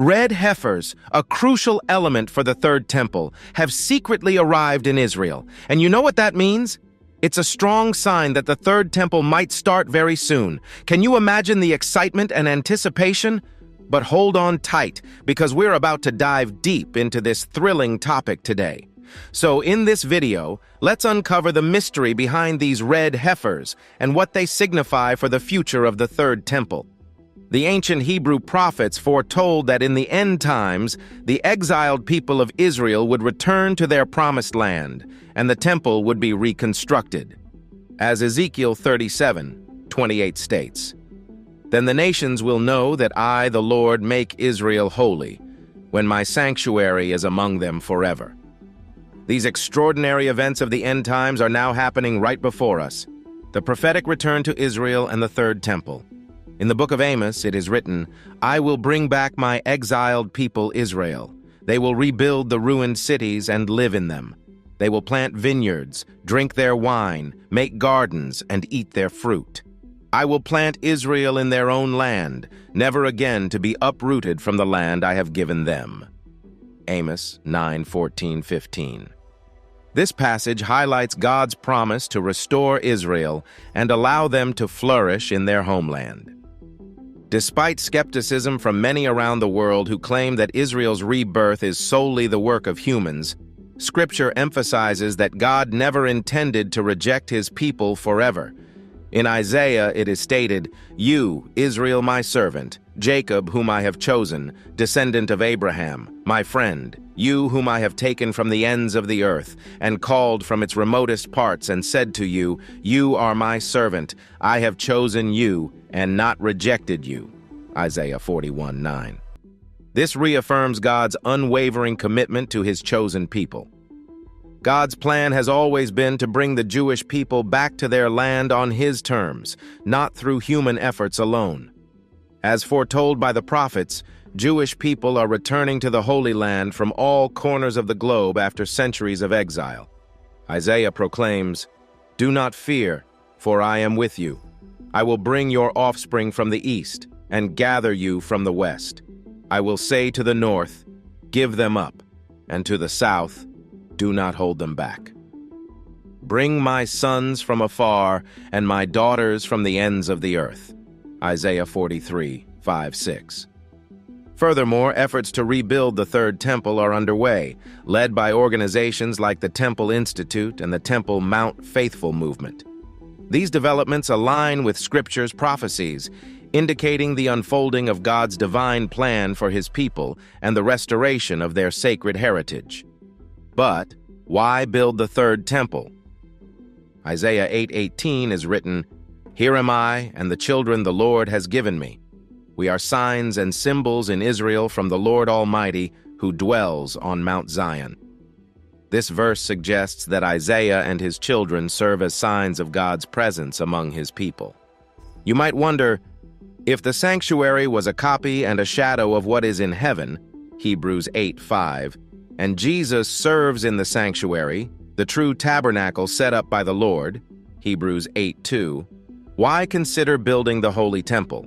Red Heifers, a crucial element for the Third Temple, have secretly arrived in Israel. And you know what that means? It's a strong sign that the Third Temple might start very soon. Can you imagine the excitement and anticipation? But hold on tight, because we're about to dive deep into this thrilling topic today. So in this video, let's uncover the mystery behind these red heifers and what they signify for the future of the Third Temple. The ancient Hebrew prophets foretold that in the end times, the exiled people of Israel would return to their promised land, and the temple would be reconstructed. As Ezekiel 37:28 states, "Then the nations will know that I, the Lord, make Israel holy, when my sanctuary is among them forever." These extraordinary events of the end times are now happening right before us: the prophetic return to Israel and the Third Temple. In the book of Amos, it is written, "I will bring back my exiled people Israel. They will rebuild the ruined cities and live in them. They will plant vineyards, drink their wine, make gardens, and eat their fruit. I will plant Israel in their own land, never again to be uprooted from the land I have given them." Amos 9:14-15. This passage highlights God's promise to restore Israel and allow them to flourish in their homeland. Despite skepticism from many around the world who claim that Israel's rebirth is solely the work of humans, Scripture emphasizes that God never intended to reject his people forever. In Isaiah, it is stated, "You, Israel my servant, Jacob whom I have chosen, descendant of Abraham, my friend, you whom I have taken from the ends of the earth, and called from its remotest parts, and said to you, You are my servant, I have chosen you, and not rejected you." Isaiah 41:9. This reaffirms God's unwavering commitment to his chosen people. God's plan has always been to bring the Jewish people back to their land on his terms, not through human efforts alone. As foretold by the prophets, Jewish people are returning to the Holy Land from all corners of the globe after centuries of exile. Isaiah proclaims, "Do not fear, for I am with you. I will bring your offspring from the east and gather you from the west. I will say to the north, Give them up, and to the south, do not hold them back. Bring my sons from afar and my daughters from the ends of the earth." Isaiah 43:5-6. Furthermore, efforts to rebuild the Third Temple are underway, led by organizations like the Temple Institute and the Temple Mount Faithful movement. These developments align with Scripture's prophecies, indicating the unfolding of God's divine plan for his people and the restoration of their sacred heritage. But why build the Third Temple? Isaiah 8:18 is written, "Here am I, and the children the Lord has given me. We are signs and symbols in Israel from the Lord Almighty, who dwells on Mount Zion." This verse suggests that Isaiah and his children serve as signs of God's presence among his people. You might wonder, if the sanctuary was a copy and a shadow of what is in heaven, Hebrews 8:5, and Jesus serves in the sanctuary, the true tabernacle set up by the Lord, Hebrews 8:2, why consider building the Holy Temple?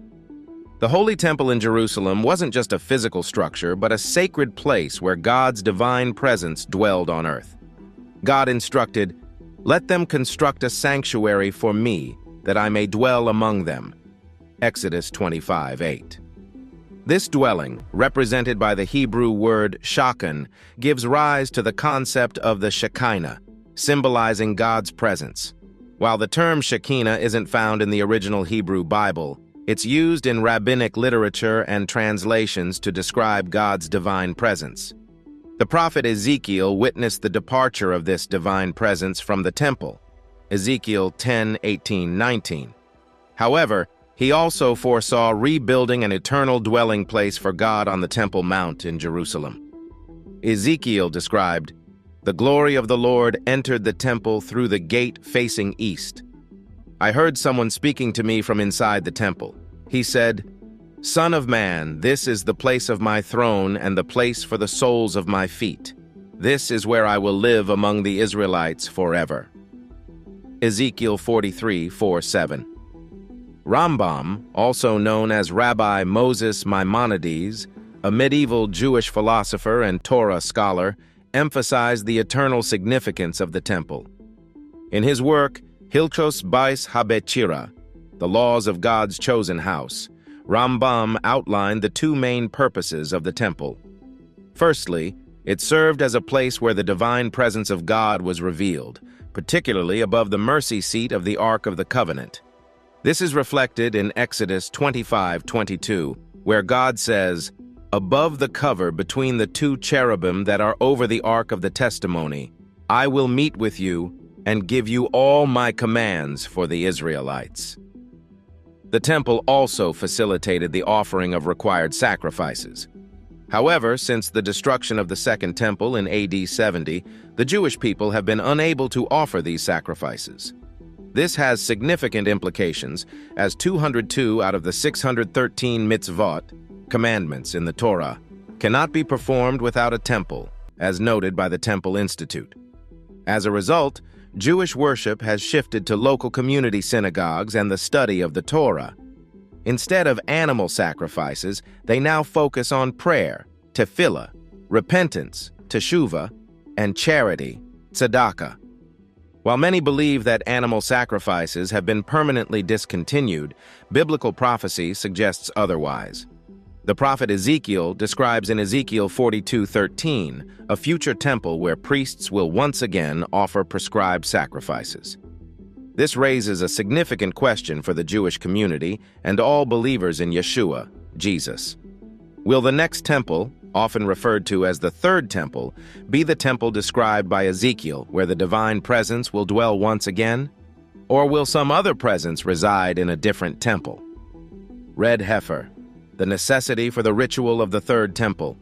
The Holy Temple in Jerusalem wasn't just a physical structure, but a sacred place where God's divine presence dwelled on earth. God instructed, "Let them construct a sanctuary for me, that I may dwell among them." Exodus 25:8. This dwelling, represented by the Hebrew word shachan, gives rise to the concept of the Shekinah, symbolizing God's presence. While the term Shekinah isn't found in the original Hebrew Bible, it's used in rabbinic literature and translations to describe God's divine presence. The prophet Ezekiel witnessed the departure of this divine presence from the temple, Ezekiel 10:18-19. However, he also foresaw rebuilding an eternal dwelling place for God on the Temple Mount in Jerusalem. Ezekiel described, "The glory of the Lord entered the temple through the gate facing east. I heard someone speaking to me from inside the temple. He said, 'Son of man, this is the place of my throne and the place for the soles of my feet. This is where I will live among the Israelites forever.'" Ezekiel 43:4-7. Rambam, also known as Rabbi Moses Maimonides, a medieval Jewish philosopher and Torah scholar, emphasized the eternal significance of the temple. In his work, Hilchos Bais HaBechira, The Laws of God's Chosen House, Rambam outlined the two main purposes of the temple. Firstly, it served as a place where the divine presence of God was revealed, particularly above the mercy seat of the Ark of the Covenant. This is reflected in Exodus 25:22, where God says, "Above the cover between the two cherubim that are over the Ark of the Testimony, I will meet with you and give you all my commands for the Israelites." The temple also facilitated the offering of required sacrifices. However, since the destruction of the Second Temple in AD 70, the Jewish people have been unable to offer these sacrifices. This has significant implications, as 202 out of the 613 mitzvot, commandments in the Torah, cannot be performed without a temple, as noted by the Temple Institute. As a result, Jewish worship has shifted to local community synagogues and the study of the Torah. Instead of animal sacrifices, they now focus on prayer, tefillah, repentance, teshuvah, and charity, tzedakah. While many believe that animal sacrifices have been permanently discontinued, biblical prophecy suggests otherwise. The prophet Ezekiel describes in Ezekiel 42:13 a future temple where priests will once again offer prescribed sacrifices. This raises a significant question for the Jewish community and all believers in Yeshua, Jesus. Will the next temple, often referred to as the third temple, be the temple described by Ezekiel, where the divine presence will dwell once again? Or will some other presence reside in a different temple? Red Heifer, the necessity for the ritual of the third temple.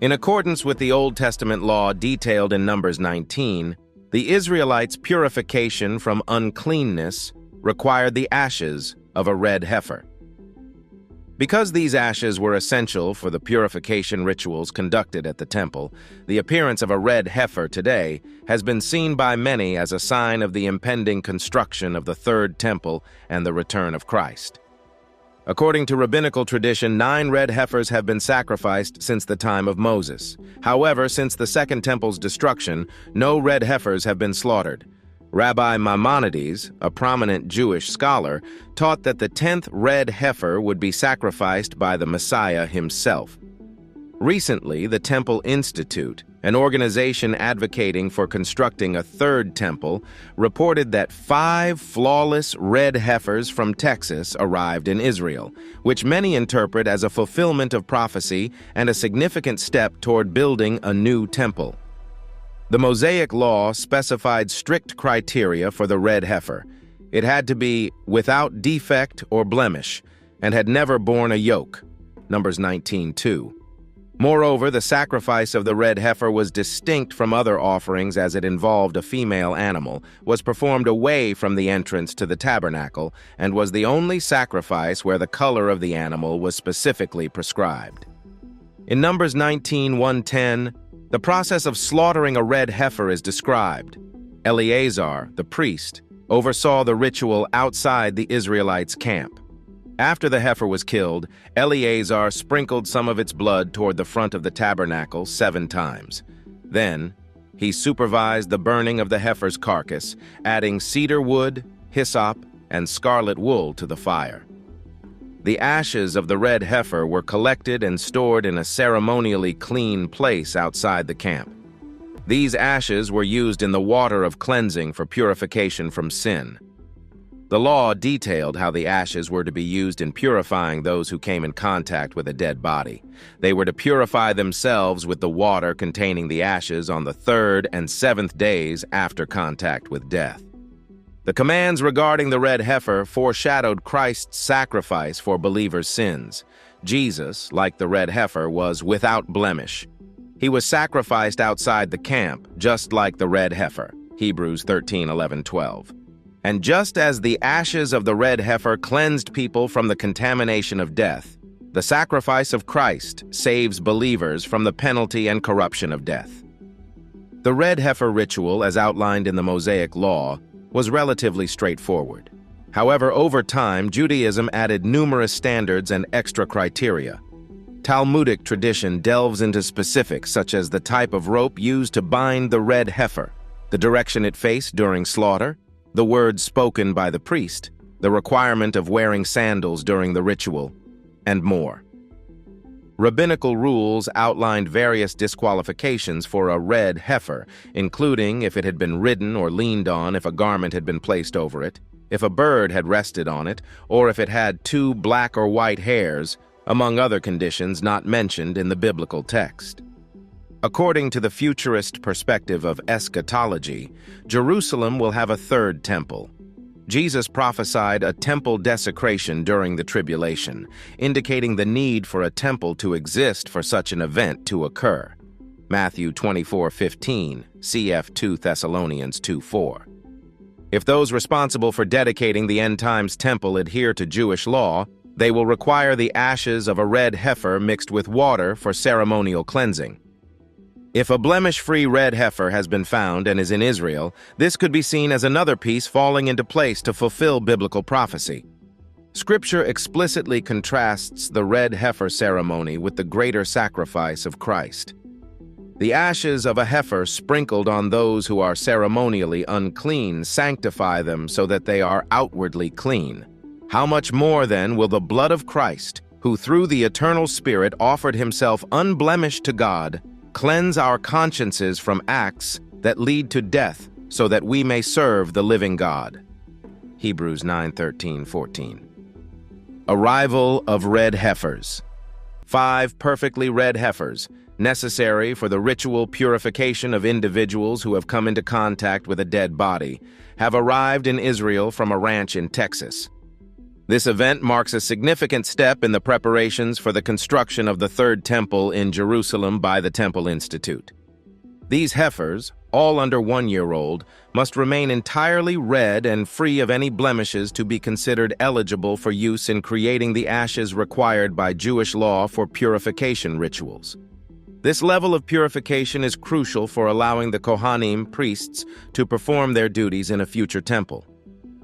In accordance with the Old Testament law detailed in Numbers 19, the Israelites' purification from uncleanness required the ashes of a red heifer. Because these ashes were essential for the purification rituals conducted at the temple, the appearance of a red heifer today has been seen by many as a sign of the impending construction of the third temple and the return of Christ. According to rabbinical tradition, 9 red heifers have been sacrificed since the time of Moses. However, since the Second Temple's destruction, no red heifers have been slaughtered. Rabbi Maimonides, a prominent Jewish scholar, taught that the 10th red heifer would be sacrificed by the Messiah himself. Recently, the Temple Institute, an organization advocating for constructing a third temple, reported that 5 flawless red heifers from Texas arrived in Israel, which many interpret as a fulfillment of prophecy and a significant step toward building a new temple. The Mosaic Law specified strict criteria for the red heifer. It had to be without defect or blemish and had never borne a yoke, Numbers 19:2. Moreover, the sacrifice of the red heifer was distinct from other offerings as it involved a female animal, was performed away from the entrance to the tabernacle, and was the only sacrifice where the color of the animal was specifically prescribed. In Numbers 19:1-10, the process of slaughtering a red heifer is described. Eleazar, the priest, oversaw the ritual outside the Israelites' camp. After the heifer was killed, Eleazar sprinkled some of its blood toward the front of the tabernacle 7 times. Then, he supervised the burning of the heifer's carcass, adding cedar wood, hyssop, and scarlet wool to the fire. The ashes of the red heifer were collected and stored in a ceremonially clean place outside the camp. These ashes were used in the water of cleansing for purification from sin. The law detailed how the ashes were to be used in purifying those who came in contact with a dead body. They were to purify themselves with the water containing the ashes on the 3rd and 7th days after contact with death. The commands regarding the red heifer foreshadowed Christ's sacrifice for believers' sins. Jesus, like the red heifer, was without blemish. He was sacrificed outside the camp, just like the red heifer, Hebrews 13:11-12. And just as the ashes of the red heifer cleansed people from the contamination of death, the sacrifice of Christ saves believers from the penalty and corruption of death. The red heifer ritual, as outlined in the Mosaic Law, was relatively straightforward. However, over time, Judaism added numerous standards and extra criteria. Talmudic tradition delves into specifics such as the type of rope used to bind the red heifer, the direction it faced during slaughter, the words spoken by the priest, the requirement of wearing sandals during the ritual, and more. Rabbinical rules outlined various disqualifications for a red heifer, including if it had been ridden or leaned on, if a garment had been placed over it, if a bird had rested on it, or if it had 2 black or white hairs, among other conditions not mentioned in the biblical text. According to the futurist perspective of eschatology, Jerusalem will have a 3rd temple. Jesus prophesied a temple desecration during the tribulation, indicating the need for a temple to exist for such an event to occur. Matthew 24:15, cf. 2 Thessalonians 2:4. If those responsible for dedicating the end-times temple adhere to Jewish law, they will require the ashes of a red heifer mixed with water for ceremonial cleansing. If a blemish-free red heifer has been found and is in Israel, this could be seen as another piece falling into place to fulfill biblical prophecy. Scripture explicitly contrasts the red heifer ceremony with the greater sacrifice of Christ. The ashes of a heifer sprinkled on those who are ceremonially unclean sanctify them so that they are outwardly clean. How much more, then, will the blood of Christ, who through the eternal Spirit offered himself unblemished to God, cleanse our consciences from acts that lead to death so that we may serve the living God? Hebrews 9:13-14. Arrival of red heifers. 5 perfectly red heifers, necessary for the ritual purification of individuals who have come into contact with a dead body, have arrived in Israel from a ranch in Texas. This event marks a significant step in the preparations for the construction of the 3rd temple in Jerusalem by the Temple Institute. These heifers, all under 1-year-old, must remain entirely red and free of any blemishes to be considered eligible for use in creating the ashes required by Jewish law for purification rituals. This level of purification is crucial for allowing the Kohanim priests to perform their duties in a future temple.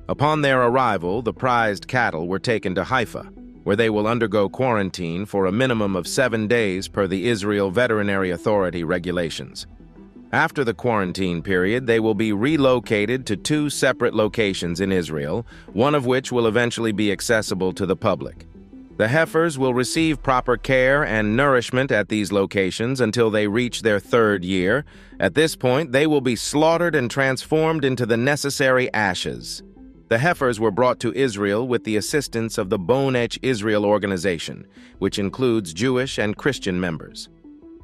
Upon their arrival, the prized cattle were taken to Haifa, where they will undergo quarantine for a minimum of 7 days per the Israel Veterinary Authority regulations. After the quarantine period, they will be relocated to 2 separate locations in Israel, one of which will eventually be accessible to the public. The heifers will receive proper care and nourishment at these locations until they reach their 3rd year. At this point, they will be slaughtered and transformed into the necessary ashes. The heifers were brought to Israel with the assistance of the Bone Etch Israel organization, which includes Jewish and Christian members.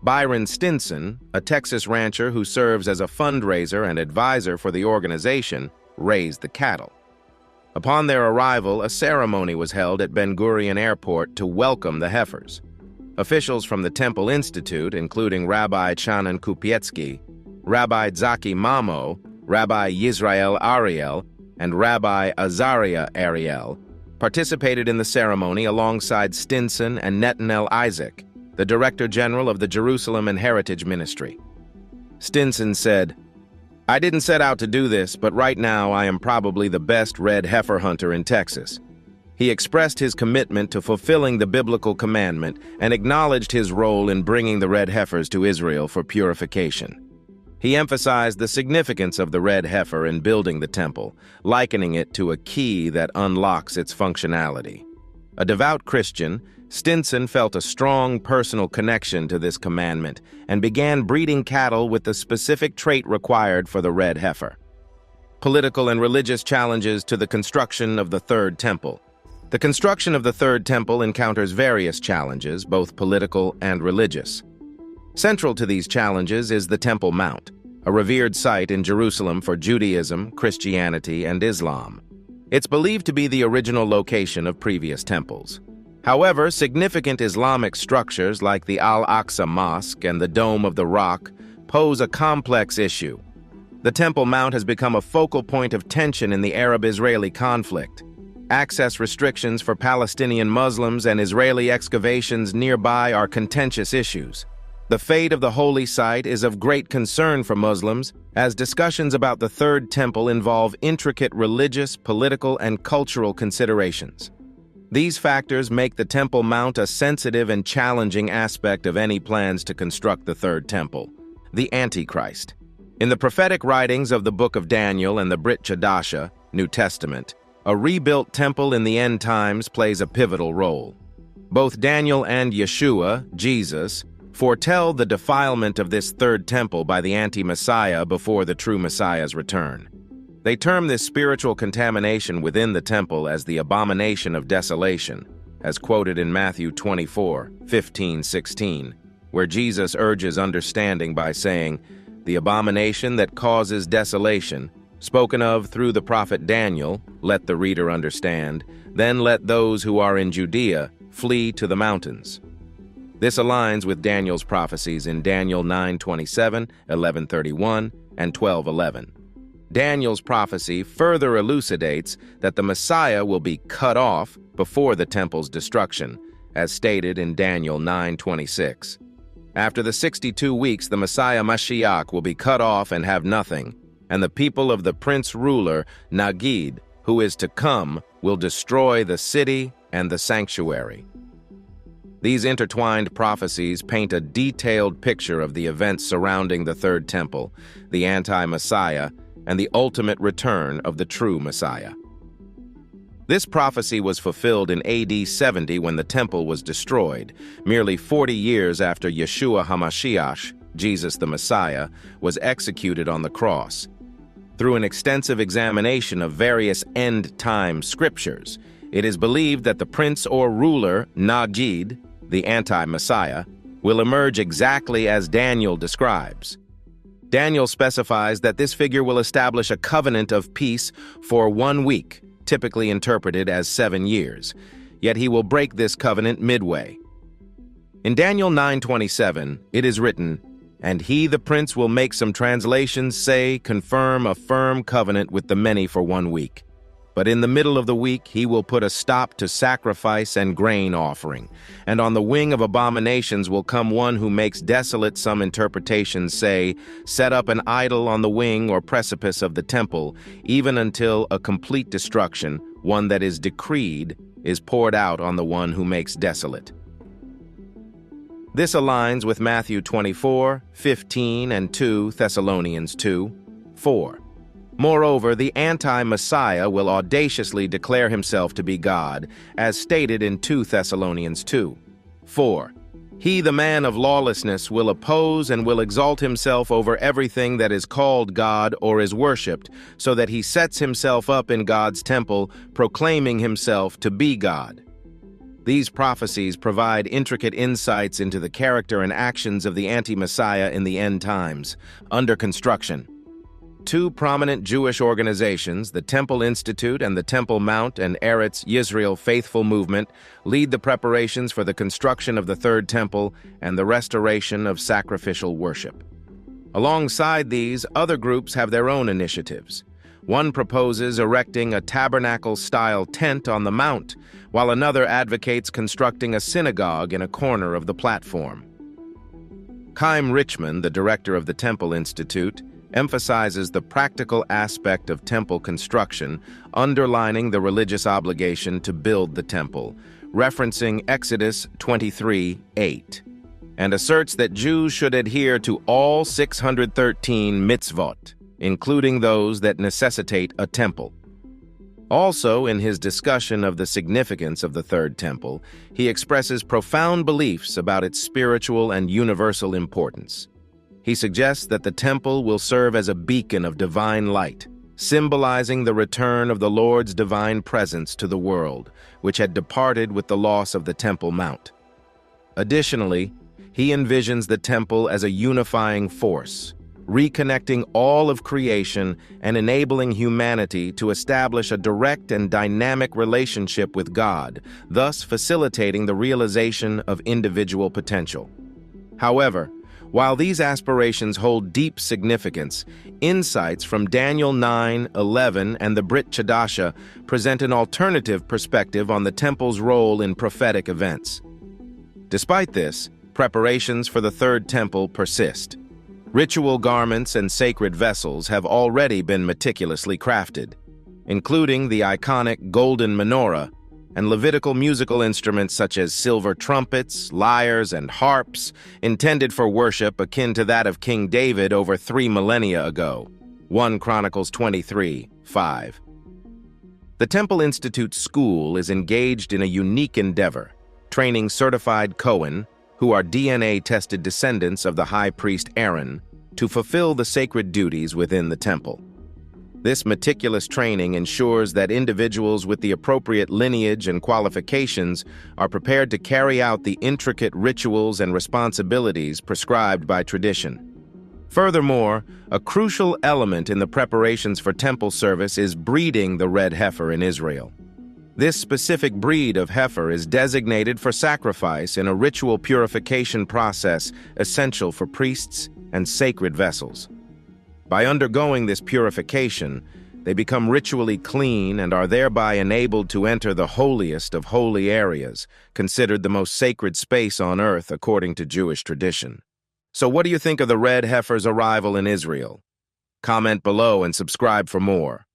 Byron Stinson, a Texas rancher who serves as a fundraiser and advisor for the organization, raised the cattle. Upon their arrival, a ceremony was held at Ben Gurion Airport to welcome the heifers. Officials from the Temple Institute, including Rabbi Chanan Kupietsky, Rabbi Zaki Mamo, Rabbi Yisrael Ariel, and Rabbi Azariah Ariel, participated in the ceremony alongside Stinson and Netanel Isaac, the Director General of the Jerusalem and Heritage Ministry. Stinson said, "I didn't set out to do this, but right now I am probably the best red heifer hunter in Texas." He expressed his commitment to fulfilling the biblical commandment and acknowledged his role in bringing the red heifers to Israel for purification. He emphasized the significance of the red heifer in building the temple, likening it to a key that unlocks its functionality. A devout Christian, Stinson felt a strong personal connection to this commandment and began breeding cattle with the specific trait required for the red heifer. Political and religious challenges to the construction of the 3rd temple. The construction of the 3rd temple encounters various challenges, both political and religious. Central to these challenges is the Temple Mount, a revered site in Jerusalem for Judaism, Christianity, and Islam. It's believed to be the original location of previous temples. However, significant Islamic structures like the Al-Aqsa Mosque and the Dome of the Rock pose a complex issue. The Temple Mount has become a focal point of tension in the Arab-Israeli conflict. Access restrictions for Palestinian Muslims and Israeli excavations nearby are contentious issues. The fate of the holy site is of great concern for Muslims, as discussions about the 3rd temple involve intricate religious, political, and cultural considerations. These factors make the Temple Mount a sensitive and challenging aspect of any plans to construct the Third Temple, the Antichrist. In the prophetic writings of the Book of Daniel and the Brit Chadasha, New Testament, a rebuilt temple in the end times plays a pivotal role. Both Daniel and Yeshua, Jesus, foretell the defilement of this third temple by the anti-Messiah before the true Messiah's return. They term this spiritual contamination within the temple as the abomination of desolation, as quoted in Matthew 24:15-16, where Jesus urges understanding by saying, "The abomination that causes desolation, spoken of through the prophet Daniel, let the reader understand, then let those who are in Judea flee to the mountains." This aligns with Daniel's prophecies in Daniel 9:27, 11:31, and 12:11. Daniel's prophecy further elucidates that the Messiah will be cut off before the temple's destruction, as stated in Daniel 9:26. After the 62 weeks, the Messiah Mashiach will be cut off and have nothing, and the people of the prince-ruler, Nagid, who is to come, will destroy the city and the sanctuary. These intertwined prophecies paint a detailed picture of the events surrounding the Third Temple, the anti-Messiah, and the ultimate return of the true Messiah. This prophecy was fulfilled in AD 70 when the temple was destroyed, merely 40 years after Yeshua HaMashiach, Jesus the Messiah, was executed on the cross. Through an extensive examination of various end-time scriptures, it is believed that the prince or ruler, Nagid, the anti-Messiah, will emerge exactly as Daniel describes. Daniel specifies that this figure will establish a covenant of peace for 1 week, typically interpreted as 7 years, yet he will break this covenant midway. In Daniel 9:27, it is written, "And he, the prince, will make," some translations say, confirm a firm covenant with the many for 1 week. But in the middle of the week, he will put a stop to sacrifice and grain offering. And on the wing of abominations will come one who makes desolate, some interpretations say, set up an idol on the wing or precipice of the temple, even until a complete destruction, one that is decreed, is poured out on the one who makes desolate. This aligns with Matthew 24:15 and 2 Thessalonians 2:4. Moreover, the anti-Messiah will audaciously declare himself to be God, as stated in 2 Thessalonians 2:4. He, the man of lawlessness, will oppose and will exalt himself over everything that is called God or is worshipped, so that he sets himself up in God's temple, proclaiming himself to be God. These prophecies provide intricate insights into the character and actions of the anti-Messiah in the end times, under construction. 2 prominent Jewish organizations, the Temple Institute and the Temple Mount and Eretz Yisrael Faithful Movement, lead the preparations for the construction of the Third Temple and the restoration of sacrificial worship. Alongside these, other groups have their own initiatives. One proposes erecting a tabernacle-style tent on the Mount, while another advocates constructing a synagogue in a corner of the platform. Chaim Richman, the director of the Temple Institute, emphasizes the practical aspect of temple construction, underlining the religious obligation to build the temple, referencing Exodus 23:8, and asserts that Jews should adhere to all 613 mitzvot, including those that necessitate a temple. Also, in his discussion of the significance of the Third Temple, he expresses profound beliefs about its spiritual and universal importance. He suggests that the temple will serve as a beacon of divine light, symbolizing the return of the Lord's divine presence to the world, which had departed with the loss of the Temple Mount. Additionally, he envisions the temple as a unifying force, reconnecting all of creation and enabling humanity to establish a direct and dynamic relationship with God, thus facilitating the realization of individual potential. However, while these aspirations hold deep significance, insights from Daniel 9:11 and the Brit Chadasha present an alternative perspective on the temple's role in prophetic events. Despite this, preparations for the Third Temple persist. Ritual garments and sacred vessels have already been meticulously crafted, including the iconic golden menorah and Levitical musical instruments such as silver trumpets, lyres, and harps, intended for worship akin to that of King David over 3 millennia ago. 1 Chronicles 23:5. The Temple Institute School is engaged in a unique endeavor, training certified Cohen, who are DNA-tested descendants of the high priest Aaron, to fulfill the sacred duties within the temple. This meticulous training ensures that individuals with the appropriate lineage and qualifications are prepared to carry out the intricate rituals and responsibilities prescribed by tradition. Furthermore, a crucial element in the preparations for temple service is breeding the red heifer in Israel. This specific breed of heifer is designated for sacrifice in a ritual purification process essential for priests and sacred vessels. By undergoing this purification, they become ritually clean and are thereby enabled to enter the holiest of holy areas, considered the most sacred space on earth according to Jewish tradition. So what do you think of the red heifer's arrival in Israel? Comment below and subscribe for more.